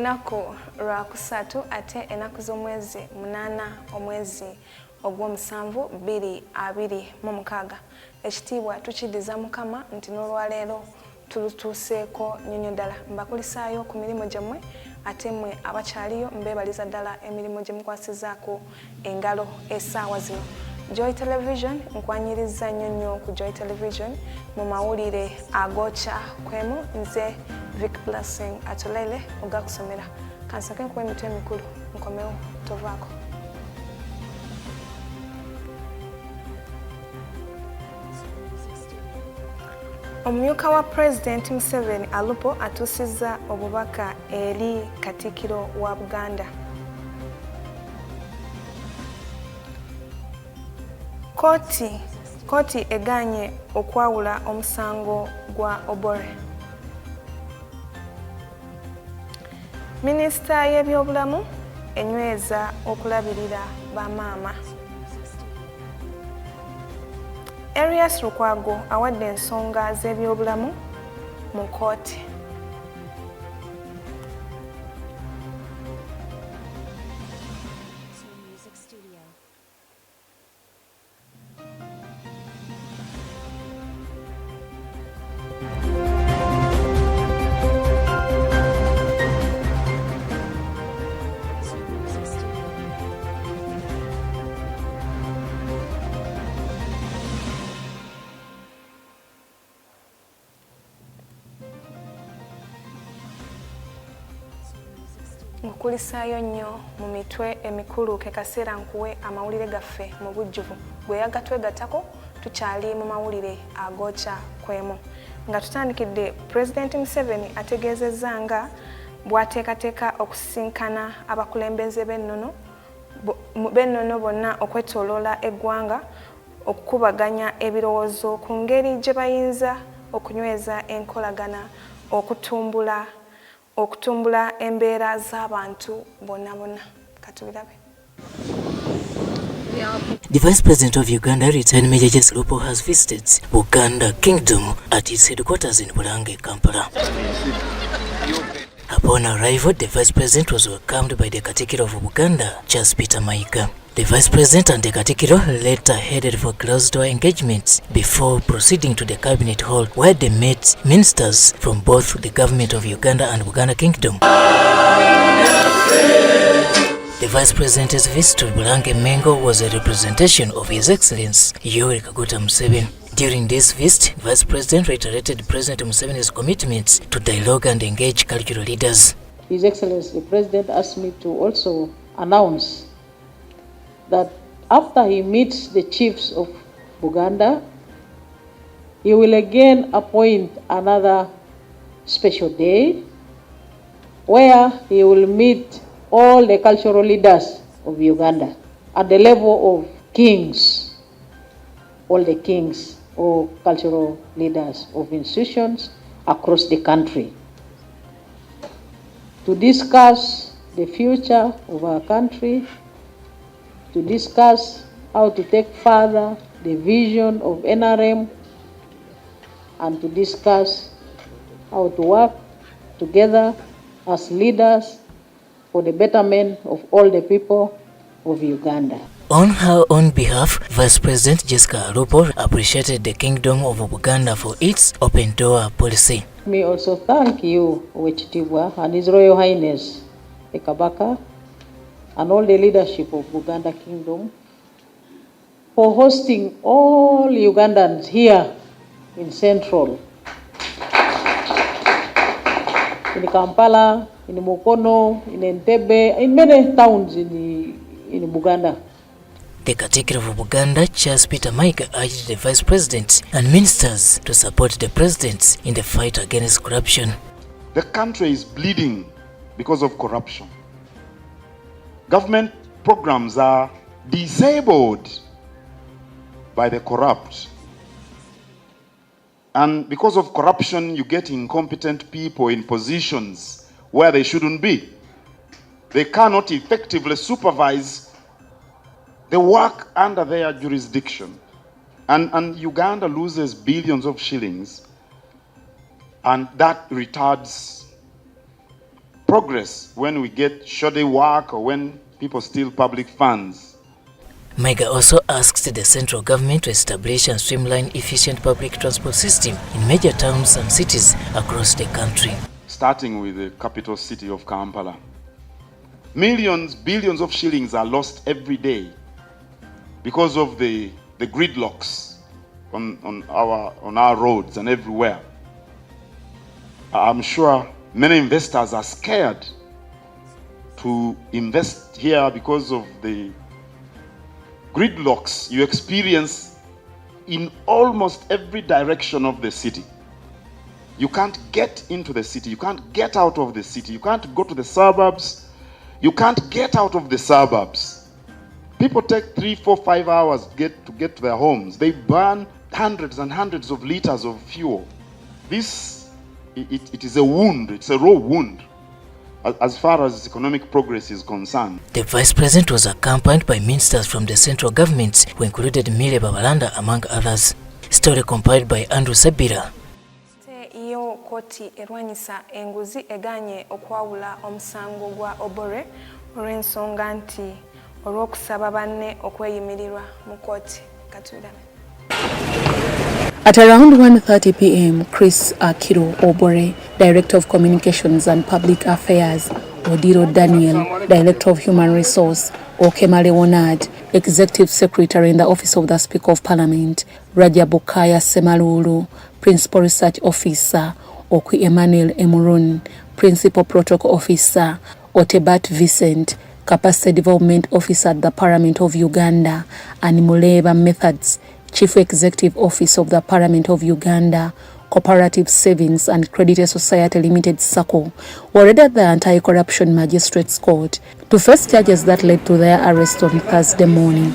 Lunaku lwa kusatu ate enaku z'omwezi munana omwezi ogw'omusanvu 2026. Ekitiibwa tukidiza Mukama nti n'olwaleero tulutuuseeko nnyo ddala. Mbakulisaayo ku mirimu gyammwe ate mmwe abakyaliyo mbeebaliza ddala emirimu gye mukwasizaako engalo essaawa zino. Joy Television nkwanyiriza nnyo ku Joy Television mu mawulire agookya kwemu nze Vic Blessing atulele ogakusomera kansake nkuwa emitwe emikulu nkomewo tovaako. Omumyuka wa President Museveni Alupo atuusizza obubaka eri Katikkiro wa Buganda. Kooti eganye okwawula omusango gwa Obore. Minisita y'ebyobulamu enyweza okulabirira bamaama. Arias Lukwago awadde ensonga z'ebyobulamu mu kooti. Nkulisaayo nnyo mu mitwe emikulu ke kaseera nkuwe amawulire gaffe mu bujjuvu gwe yagatwegattako tukyali mu mawulire agookya kwemu nga tutandikidde. President Museveni ategeezezza nga bw'ateekateeka okusisinkana abakulembeze b'ennono bonna okwetooloola eggwanga okukubaganya ebirowoozo ku ngeri gye bayinza okunyweza enkolagana okutumbula embeera z'abantu bonna. Katubirabe. The Vice President of Uganda, retired Major Jesse Lupo, has visited Luganda Kingdom at its headquarters in Bulange, Kampala. Upon arrival, the Vice President was welcomed by the Katikkiro of Buganda, Charles Peter Mayiga. The Vice President and the Katikkiro later headed for closed-door engagements before proceeding to the Cabinet Hall, where they met ministers from both the Government of Uganda and Buganda Kingdom. The Vice President's visit to Bulange Mengo was a representation of His Excellency Yoweri Kaguta Museveni. During this visit, Vice President reiterated President Museveni's commitments to dialogue and engage cultural leaders. His Excellency the President asked me to also announce that after he meets the chiefs of Buganda, he will again appoint another special day where he will meet all the cultural leaders of Uganda at the level of kings, all the kings or cultural leaders of institutions across the country, to discuss the future of our country, to discuss how to take further the vision of NRM, and to discuss how to work together as leaders for the betterment of all the people of Uganda. On her own behalf, Vice President Jessica Alupo appreciated the Kingdom of Buganda for its open door policy. Let me also thank you, Owekitiibwa, and His Royal Highness the Kabaka, and all the leadership of Buganda Kingdom for hosting all Ugandans here in Central, in Kampala, in Mukono, in Entebbe, in many towns in Buganda. The Katikkiro of Buganda, Charles Peter Mayiga, urged the Vice President and ministers to support the President in the fight against corruption. The country is bleeding because of corruption. Government programs are disabled by the corrupt. And because of corruption, you get incompetent people in positions where they shouldn't be. They cannot effectively supervise the work under their jurisdiction. And Uganda loses billions of shillings, and that retards progress when we get shoddy work or when people steal public funds. Maiga also asked the central government to establish and streamline efficient public transport system in major towns and cities across the country. Starting with the capital city of Kampala. Millions, billions of shillings are lost every day because of the gridlocks on our roads and everywhere. I'm sure many investors are scared to invest here because of the gridlocks you experience in almost every direction of the city. You can't get into the city, you can't get out of the city, you can't go to the suburbs, you can't get out of the suburbs. People take 3, 4, 5 hours to get to their homes. They burn hundreds and hundreds of liters of fuel. This, it is a wound, it's a raw wound as far as economic progress is concerned. The Vice President was accompanied by ministers from the central government who included Mire Babalanda among others. Story compiled by Andrew Sabira. Iyo koti erwanyisa enguzi eganye okwawula omusango gwa Obore olw'ensonga nti olw'okusaba banne okweyimirirwa mu koti. Katula. At around 1:30 p.m., Chris Akiro Obore, Director of Communications and Public Affairs, Odiro Daniel, Director of Human Resource, Okema Leonard, Executive Secretary in the Office of the Speaker of Parliament, Raja Bukaya Semalulu, Principal Research Officer, Okwi Emmanuel Emurun, Principal Protocol Officer, Otebat Vincent, Capacity Development Officer at the Parliament of Uganda, and Muleba Methods, Chief Executive Office of the Parliament of Uganda, Cooperative Savings and Credit Society Limited SACCO, were read at the Anti-Corruption Magistrates Court to face charges that led to their arrest on Thursday morning.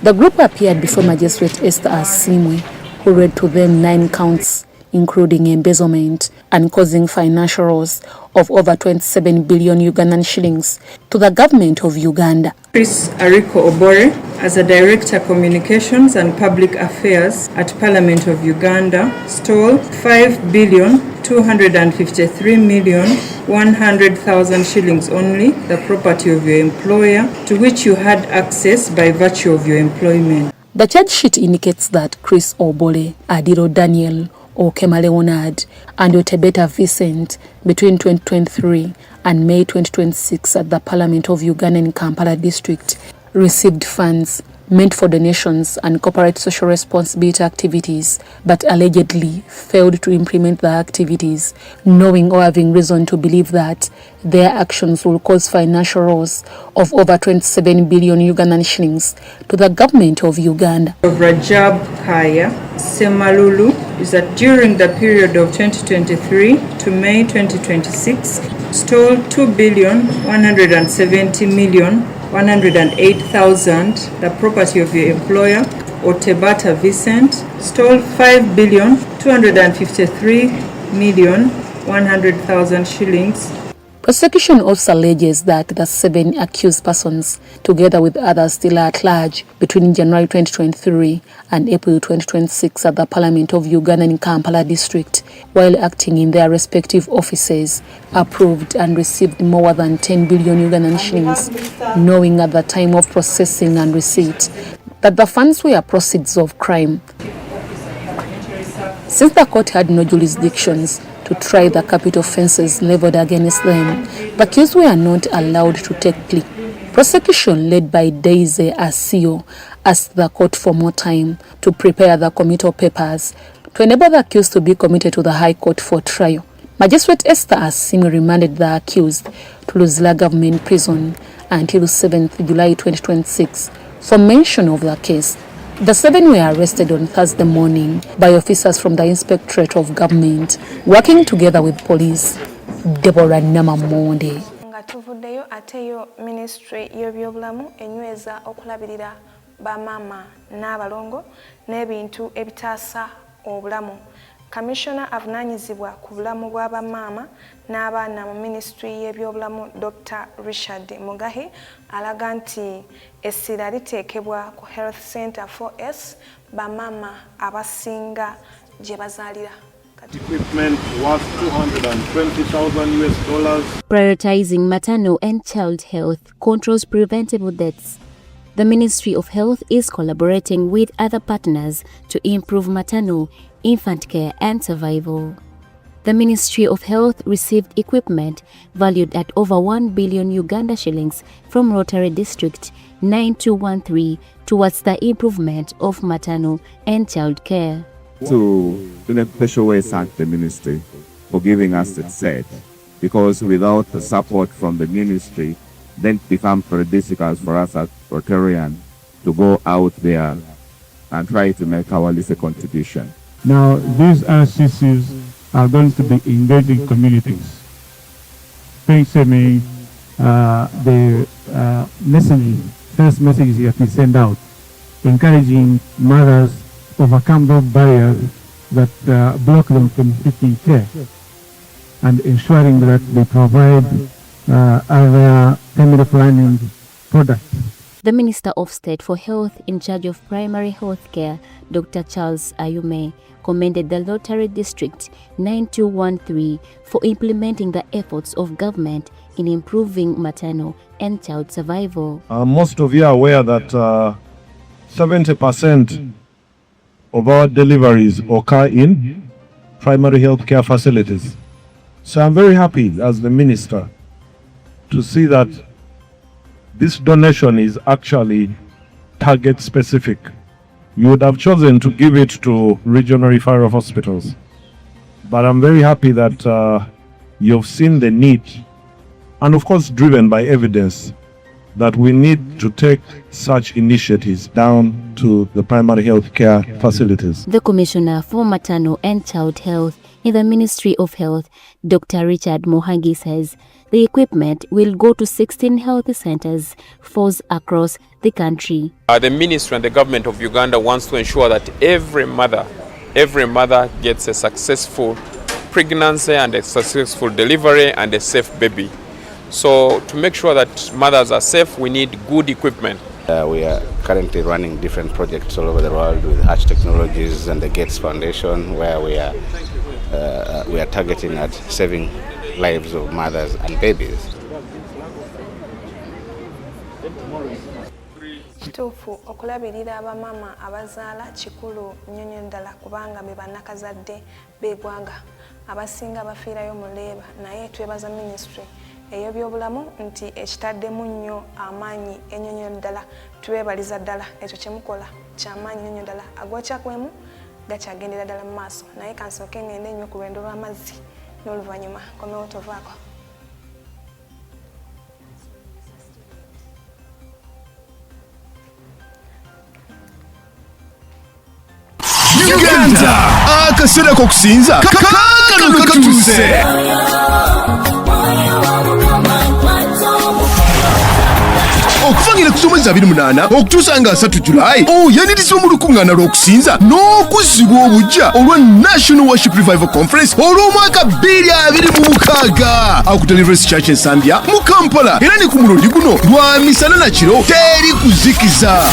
The group appeared before Magistrate Esther Asimwe, who read to them 9 counts, including embezzlement and causing financial loss of over 27 billion Ugandan shillings to the government of Uganda. Chris Ariko Obore, as a Director Communications and Public Affairs at Parliament of Uganda, stole 5,253,100,000 shillings only, the property of your employer, to which you had access by virtue of your employment. The charge sheet indicates that Chris Obole, Adiro Daniel, Okema Leonard, and Otebeta Vincent between 2023 and May 2026 at the Parliament of Uganda in Kampala district received funds meant for donations and corporate social responsibility activities, but allegedly failed to implement the activities, knowing or having reason to believe that their actions will cause financial loss of over 27 billion Ugandan shillings to the government of Uganda. Rajab Kaya Semalulu is that during the period of 2023 to May 2026, stole 2,170,108,000, the property of your employer, Otebata Vincent, stole 5,253,100,000 shillings. Prosecution also alleges that the 7 accused persons, together with others still at large, between January 2023 and April 2026 at the Parliament of Uganda in Kampala district, while acting in their respective offices, approved and received more than 10 billion Ugandan shillings, knowing at the time of processing and receipt that the funds were proceeds of crime. Since the court had no jurisdictions to try the capital offences leveled against them, the accused were not allowed to take plea. Prosecution led by Daisy Asio asked the court for more time to prepare the committal papers to enable the accused to be committed to the High Court for trial. Magistrate Esther Asimi remanded the accused to Luzira Government Prison until 7th July 2026 for mention of the case. The 7 were arrested on Thursday morning by officers from the Inspectorate of Government working together with police. Deborah Namamonde. Nga tuvuddeyo ateyo Ministry y'ebyobulamu enyweza okulabirira bamama n'abalongo n'ebintu ebitaasa obulamu. Commissioner avunaanyizibwa ku bulamu bwa bamama n'abaana mu Ministry y'ebyobulamu Dr. Richard Mugahi alaga nti essira liteekebwa ku Health Center 4S bamama abasinga gye bazaalira. Equipment worth $220,000. Prioritizing maternal and child health controls preventable deaths. The Ministry of Health is collaborating with other partners to improve maternal, infant care and survival. The Ministry of Health received equipment valued at over 1 billion Uganda shillings from Rotary District 9213 towards the improvement of maternal and child care. To in a special way thank the ministry for giving us the set, because without the support from the ministry, then it becomes very difficult for us as Rotarian to go out there and try to make our little contribution. Now, these RCCs are going to be engaging communities. Basically, the first message that we send out, encouraging mothers to overcome those barriers that block them from seeking care, and ensuring that they provide other family planning products. The Minister of State for Health in charge of primary health care, Dr. Charles Ayume, commended the Rotary District 9213 for implementing the efforts of government in improving maternal and child survival. Most of you are aware that 70% of our deliveries occur in primary health care facilities. So I'm very happy as the minister to see that this donation is actually target specific. You would have chosen to give it to regional referral hospitals, but I'm very happy that you've seen the need, and of course driven by evidence, that we need to take such initiatives down to the primary health care facilities. The Commissioner for Maternal and Child Health in the Ministry of Health, Dr. Richard Mohangi, says the equipment will go to 16 health centers forced across the country. The ministry and the government of Uganda wants to ensure that every mother gets a successful pregnancy and a successful delivery and a safe baby. So to make sure that mothers are safe, we need good equipment. We are currently running different projects all over the world with Arch Technologies and the Gates Foundation, where we are targeting at saving lives of mothers and babies. Kituufu okulabirira abamama abazaala kikulu nnyo ddala kubanga be bannakazadde b'eggwanga abasinga bafiirayo mu leeba, naye twebaza ministry ey'ebyobulamu nti ekitaddemu nnyo amaanyi ennyo ddala. Tubeebaliza ddala ekyo kye mukola ky'amaanyi nnyo ddala, agwokyakwemu gakyagendera ddala mu maaso, naye kansooke ngende nnyo ku lwendo lw'amazzi n'oluvannyuma komewo tovaako. Uganda akaseera k'okusinza kaakano katuuse. Okuvangira ku somwezi 28 okutuusa nga 3 Julayi oyaniriza mu lukuŋŋaana lw'okusinza n'okuzzibwa obuggya olwa National Worship Revival Conference olw'omwaka 2026 aku Deliverance Church in Zambia mu Kampala, era ne ku mulundi guno lwa misana na kiro teri kuzikiza.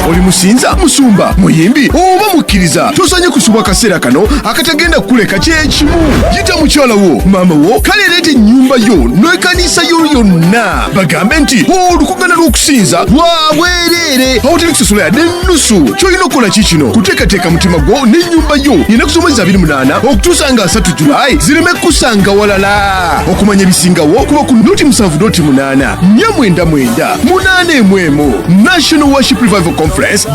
Oli musinza, musumba, muyimbi oba mukkiriza, tosanye kusubwa akaseera kano akatagenda kuleka kyekimu. Yita mukyala wo, maama wo, kale leeta ennyumba yo n'ekkanisa yo yonna, bagambe nti olukuŋŋaana lw'okusinza lwa bwereere awo teri kusasula yadde nnusu. Ky'olina okukola kikino kuteekateeka mutima gwo n'ennyumba yo ennaku z'omwezi 28 okutuusa nga 3 Julayi zireme kusanga walala. Okumanya ebisingawo kuba ku noti 7.8 499 811 National Worship Revival Conference 2026.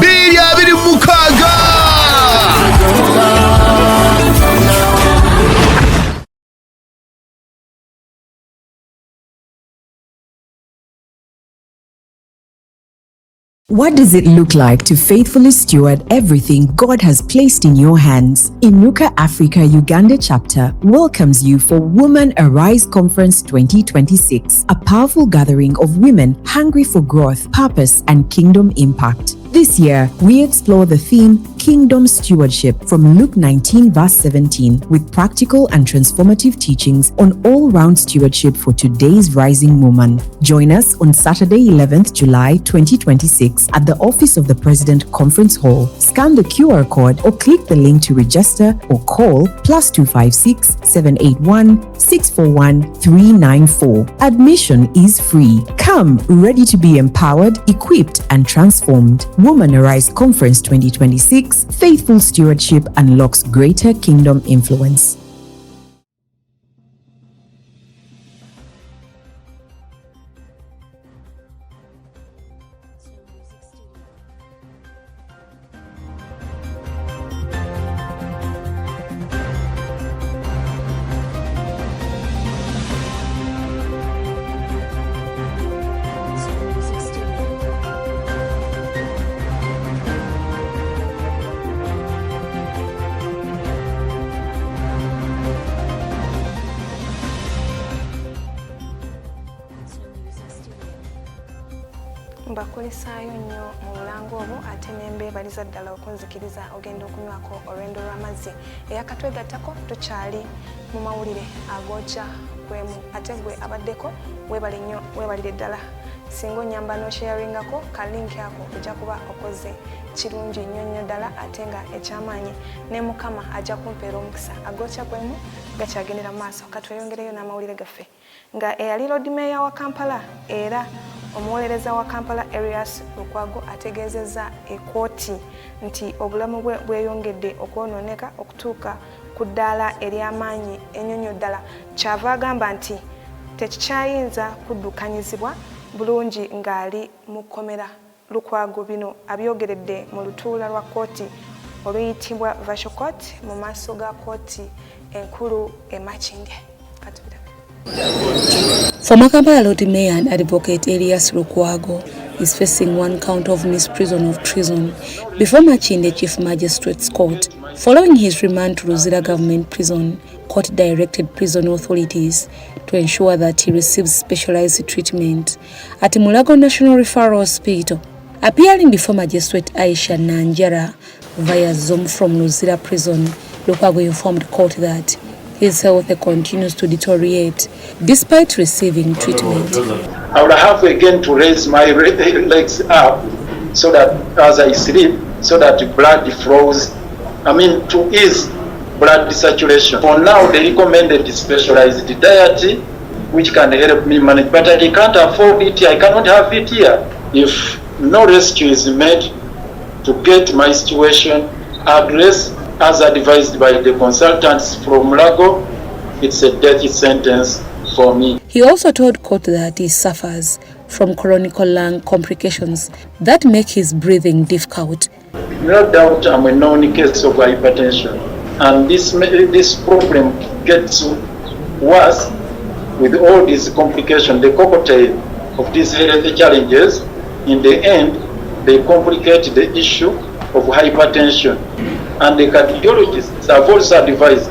What does it look like to faithfully steward everything God has placed in your hands? Inuka Africa Uganda chapter welcomes you for Women Arise Conference 2026, a powerful gathering of women hungry for growth, purpose, and kingdom impact. This year, we explore the theme Kingdom Stewardship from Luke 19 verse 17 with practical and transformative teachings on all-round stewardship for today's rising woman. Join us on Saturday 11th July 2026 at the Office of the President Conference Hall. Scan the QR code or click the link to register or call +256 781 641 394. Admission is free. Come ready to be empowered, equipped, and transformed. Woman Arise Conference 2026, Faithful Stewardship unlocks greater kingdom influence. Mbakulisaayo nnyo mu bulango obwo ate n'embeebaliza ddala okunzikiriza ogenda okunywako olwendo lw'amazzi eyakatwegattako tukyali mu mawulire agooca kwemu ate gwe abaddeko weebale nnyo weebalire ddala singa onyamba n'osharingako kalinki ako ojja kuba okoze kirungi nnyo ddala ate nga ekyamaanyi ne Mukama ajja kumpeera omukisa agooca kwemu gakyagendera mu maaso katweyongereyo n'amawulire gaffe nga eyali Lord Mayor wa Kampala era omuwolereza wa Kampala Erias Lukwago ategeezezza ekkooti nti obulamu bwe bweyongedde okwonooneka okutuuka ku ddaala ery'amaanyi ennyonyo ddala kyava agamba nti tekikyayinza kuddukanyizibwa bulungi ng'ali mu kkomera. Lukwago bino abyogeredde mu lutuula lwa kkooti oluyitibwa Virtual Court mu maaso ga kkooti enkulu e Makindye. Former Kampala Lord Mayor and Advocate Erias Lukwago is facing one count of misprision of treason before Makindye Chief Magistrates Court. Following his remand to Luzira Government Prison, court directed prison authorities to ensure that he receives specialized treatment at Mulago National Referral Hospital. Appearing before Magistrate Aisha Nanjara via Zoom from Luzira Prison, Lukwago informed court that his health continues to deteriorate despite receiving treatment. I will have again to raise my legs up so that as I sleep, so that blood flows, to ease blood saturation. For now, they recommended specialized diet which can help me manage, but I can't afford it. I cannot have it here. If no rescue is made to get my situation addressed as advised by the consultants from Mulago, it's a death sentence for me. He also told court that he suffers from chronic lung complications that make his breathing difficult. No doubt I'm a known case of hypertension, and this problem gets worse with all these complications, the cocktail of these health challenges. In the end, they complicate the issue of hypertension. And the cardiologists have also advised,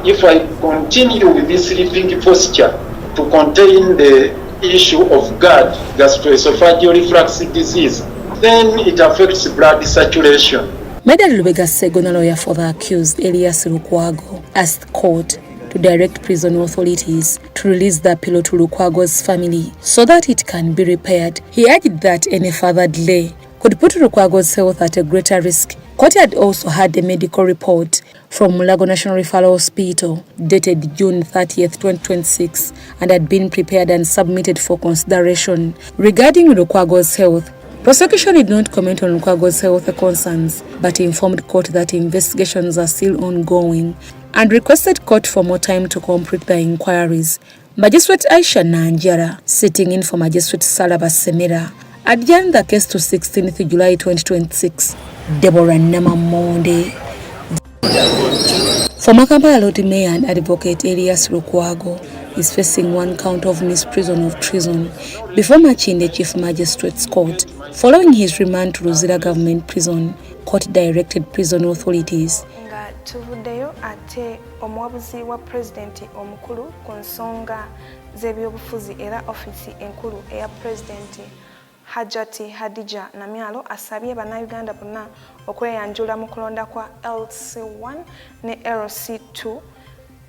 if I continue with this living posture to contain the issue of GERD, gastroesophageal reflux disease, then it affects blood saturation. Medal Lubega Segona, lawyer for the accused Erias Lukwago, asked court to direct prison authorities to release the pillow to Lukwago's family so that it can be repaired. He added that any further delay could put Lukwago's health at a greater risk. Court had also had a medical report from Mulago National Referral Hospital dated June 30th, 2026 and had been prepared and submitted for consideration. Regarding Lukwago's health, prosecution did not comment on Lukwago's health concerns but informed court that investigations are still ongoing and requested court for more time to complete the inquiries. Magistrate Aisha Nanjara, sitting in for Magistrate Salaba Semira, adjourned the case to 16th July 2026. Deborah Namamonde. Former Kampala Lord Mayor and Advocate Erias Lukwago is facing one count of misprision of treason before Makindye Chief Magistrates Court. Following his remand to Luzira Government Prison, court directed prison authorities. Tuvuddeyo ate omuwabuzi wa pulezidenti omukulu ku nsonga z'ebyobufuzi era ofisi enkulu eya pulezidenti Hajati Hadija Namyalo asabye bannayuganda bonna okweyanjula mu kulonda kwa LC1 ne LC2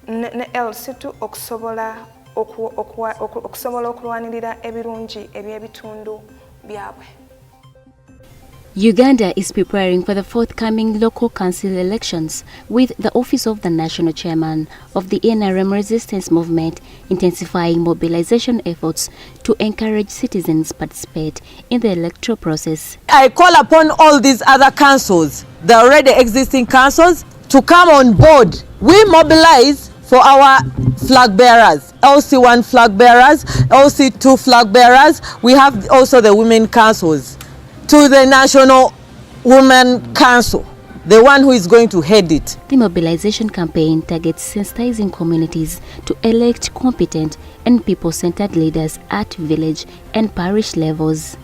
ne LC2 okusobola okulwanirira ebirungi eby'ebitundu byabwe. Uganda is preparing for the forthcoming local council elections, with the office of the national chairman of the NRM resistance movement intensifying mobilization efforts to encourage citizens participate in the electoral process. I call upon all these other councils, the already existing councils, to come on board. We mobilize for our flag bearers, LC1 flag bearers, LC2 flag bearers. We have also the women councils. To the National Women Council, the one who is going to head it. The mobilization campaign targets sensitizing communities to elect competent and people-centered leaders at village and parish levels.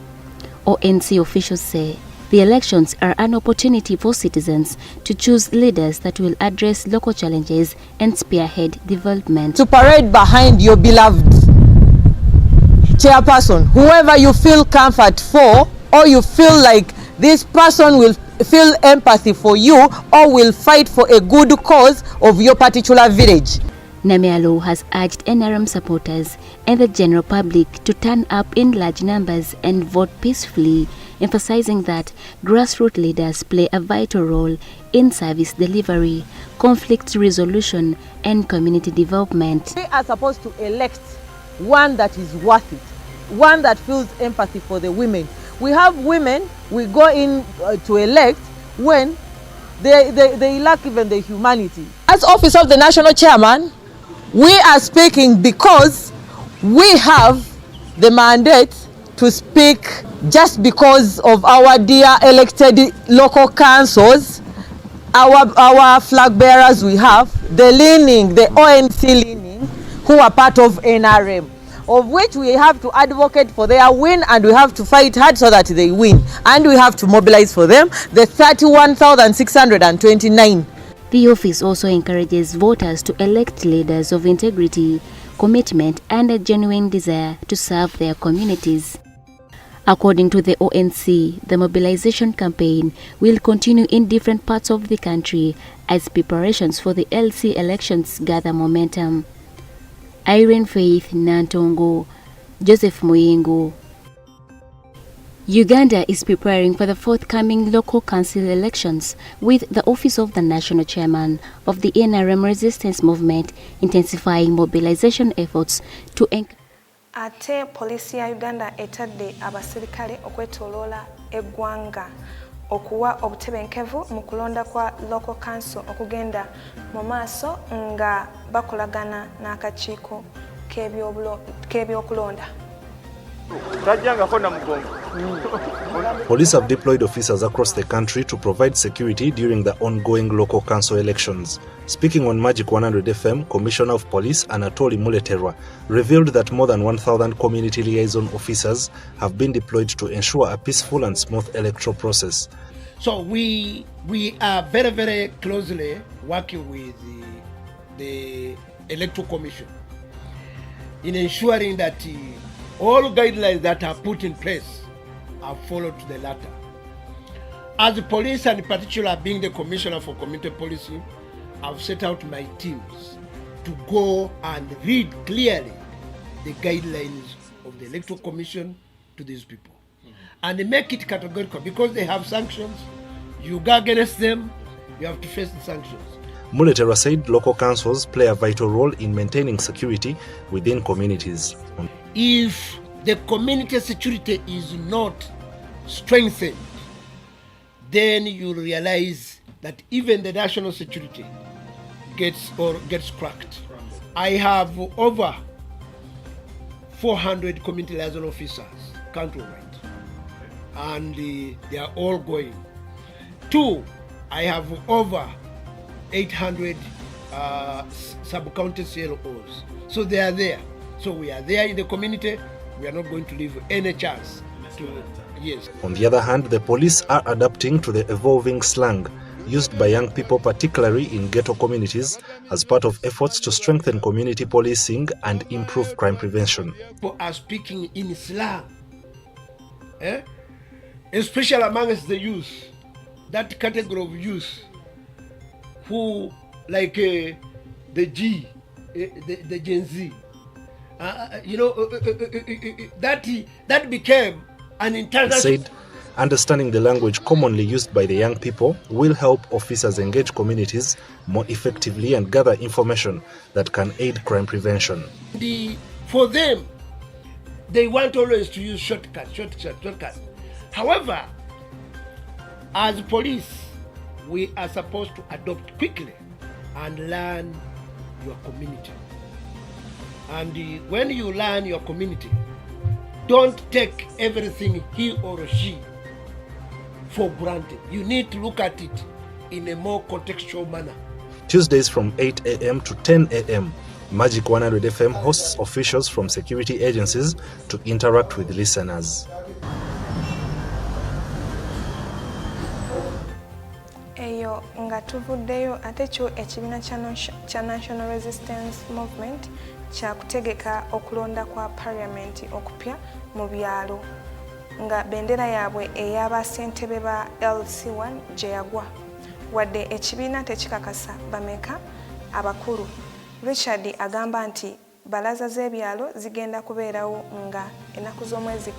ONC officials say the elections are an opportunity for citizens to choose leaders that will address local challenges and spearhead development. To parade behind your beloved chairperson, whoever you feel comfort for, or you feel like this person will feel empathy for you or will fight for a good cause of your particular village. Namyalo has urged NRM supporters and the general public to turn up in large numbers and vote peacefully, emphasizing that grassroots leaders play a vital role in service delivery, conflict resolution, and community development. We are supposed to elect one that is worth it, one that feels empathy for the women. We have women, we go in to elect when they lack even the humanity. As office of the national chairman, we are speaking because we have the mandate to speak just because of our dear elected local councils, our flag bearers we have, the leaning, the ONC leaning, who are part of NRM, of which we have to advocate for their win, and we have to fight hard so that they win, and we have to mobilize for them the 31,629. The office also encourages voters to elect leaders of integrity, commitment, and a genuine desire to serve their communities. According to the ONC, the mobilization campaign will continue in different parts of the country as preparations for the LC elections gather momentum. Irene Faith Nantongo, Joseph Muyingo. Uganda is preparing for the forthcoming local council elections, with the office of the national chairman of the NRM resistance movement intensifying mobilization efforts to Ate polisi ya Uganda etadde abasirikale okwetoloola eggwanga okuwa obutebenkevu mu kulonda kwa local council okugenda mu maaso nga bakolagana n'akakiiko k'ebyokulonda. Police have deployed officers across the country to provide security during the ongoing local council elections. Speaking on Magic 100 FM, Commissioner of Police Anatoli Muleterwa revealed that more than 1,000 community liaison officers have been deployed to ensure a peaceful and smooth electoral process. So we are very, very closely working with the Electoral Commission in ensuring that all guidelines that are put in place are followed to the letter. As the police, and in particular being the Commissioner for Community Policy, I've set out my teams to go and read clearly the guidelines of the Electoral Commission to these people. And they make it categorical because they have sanctions. You go against them, you have to face the sanctions. Muletera said local councils play a vital role in maintaining security within communities. If the community security is not strengthened, then you realize that even the national security gets cracked. I have over 400 community liaison officers countrywide, and they are all going. 2, I have over 800 sub-county CLOs. So they are there. So we are there in the community. We are not going to leave any chance to, yes. On the other hand, the police are adapting to the evolving slang used by young people, particularly in ghetto communities, as part of efforts to strengthen community policing and improve crime prevention. People are speaking in slang. especially amongst the youth, that category of youth who, like the Gen Z, that became an international. Said, understanding the language commonly used by the young people will help officers engage communities more effectively and gather information that can aid crime prevention. For them, they want always to use shortcuts. However, as police, we are supposed to adopt quickly and learn your community. And when you learn your community, don't take everything he or she for granted. You need to look at it in a more contextual manner. Tuesdays from 8 a.m. to 10 a.m., Magic 100 FM hosts officials from security agencies to interact with listeners. Eyo nga tuvuddeyo ate kyo ekibiina kya National Resistance Movement kya kutegeka okulonda kwa Parliament okupya mu byalo nga bendera yaabwe ey'abassentebe ba LC1 gye yagwa wadde ekibiina tekikakasa bameka abakulu. Richard agamba nti balaza z'ebyalo zigenda kubeerawo nga ennaku z'omwezi 10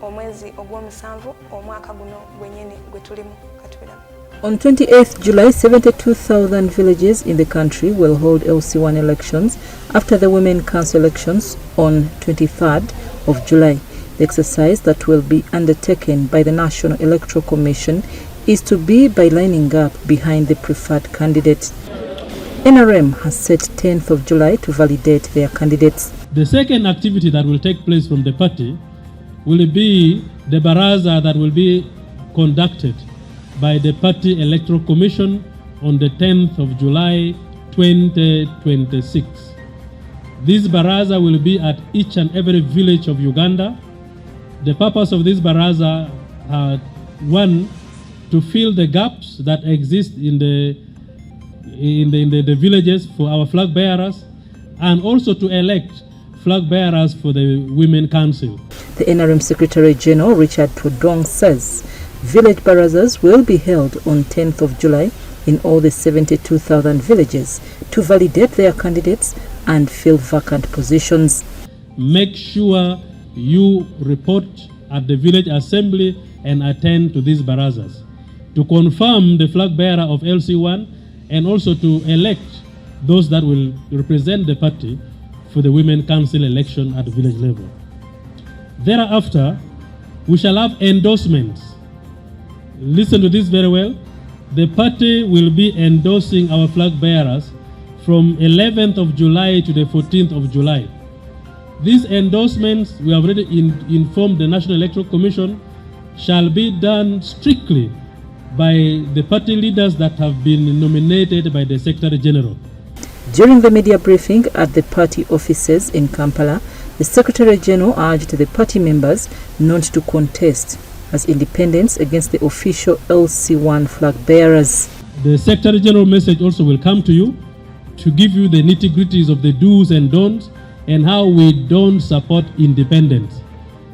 omwezi ogw'omusanvu omwaka guno gwennyini gwe tulimu katubiramu. On 28th July, 72,000 villages in the country will hold LC1 elections after the Women Council elections on 23rd of July. The exercise that will be undertaken by the National Electoral Commission is to be by lining up behind the preferred candidates. NRM has set 10th of July to validate their candidates. The second activity that will take place from the party will be the baraza that will be conducted by the Party Electoral Commission on the 10th of July 2026. This baraza will be at each and every village of Uganda. The purpose of this baraza one, to fill the gaps that exist in the villages for our flag bearers, and also to elect flag bearers for the Women Council. The NRM Secretary General Richard Prodong says village barazas will be held on 10th of July in all the 72,000 villages to validate their candidates and fill vacant positions. Make sure you report at the village assembly and attend to these barazas to confirm the flag bearer of LC1 and also to elect those that will represent the party for the Women Council election at the village level. Thereafter, we shall have endorsements. Listen to this very well. The party will be endorsing our flag bearers from 11th of July to the 14th of July. These endorsements, we have already informed the National Electoral Commission, shall be done strictly by the party leaders that have been nominated by the Secretary General. During the media briefing at the party offices in Kampala, the Secretary General urged the party members not to contest as independents against the official LC1 flag bearers. The Secretary General message also will come to you to give you the nitty-gritties of the do's and don'ts and how we don't support independence.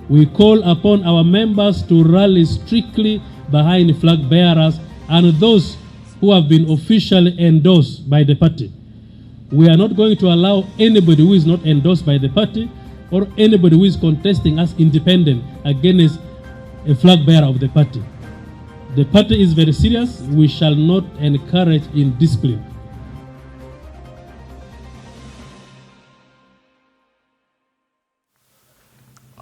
We call upon our members to rally strictly behind flag bearers and those who have been officially endorsed by the party. We are not going to allow anybody who is not endorsed by the party or anybody who is contesting as independent against a flag bearer of the party. The party is very serious. We shall not encourage indiscipline.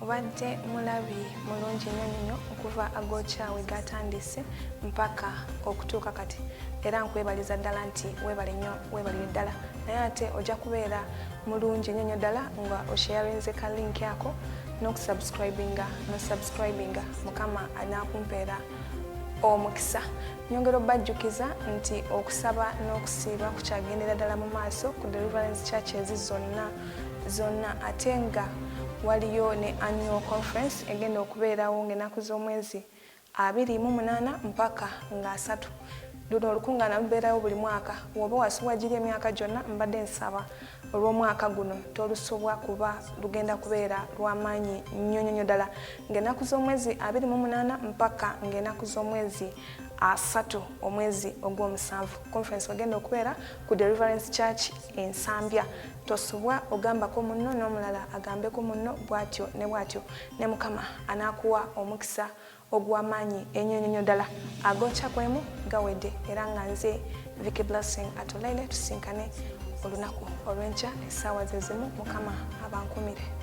Obadde mulabi mulungi nnyo okuva agokyawe gatandise mpaka okutuuka kati era nkwebaliza ddala nti weebalire ddala naye ate ojja kubeera mulungi nnyo ddala nga osharinze ka link yako n'okusubscribinga mukama anaakumpeera omukisa. Nyongera obbajjukiza nti okusaba n'okusiiba kukyagendera ddala mu maaso ku Deliverance Churches zonna ate nga waliyo ne annual conference egenda okubeerawo ng'ennaku z'omwezi 28 mpaka nga 3 luno olukungana lubeerayo buli mwaka woba wasubwa giri emyaka gyonna mbadde nsaba olw'omwaka guno tolusubwa kuba lugenda kubeera lw'amaanyi nnyo ddala ng'ennaku z'omwezi 28 mpaka ng'ennaku z'omwezi 3 omwezi ogw'omusanvu. Conference wagenda okubeera ku Deliverance Church Ensambya. Tosubwa ogambako munno n'omulala agambeko munno bw'atyo ne bw'atyo ne Mukama anaakuwa omukisa ogw'amaanyi ennyo ddala. Ag'okyakwemu gawedde era nga nze Vicky Blessing atuleile tusinkane olunaku olw'enkya essaawa ze zimu. Mukama abankumire.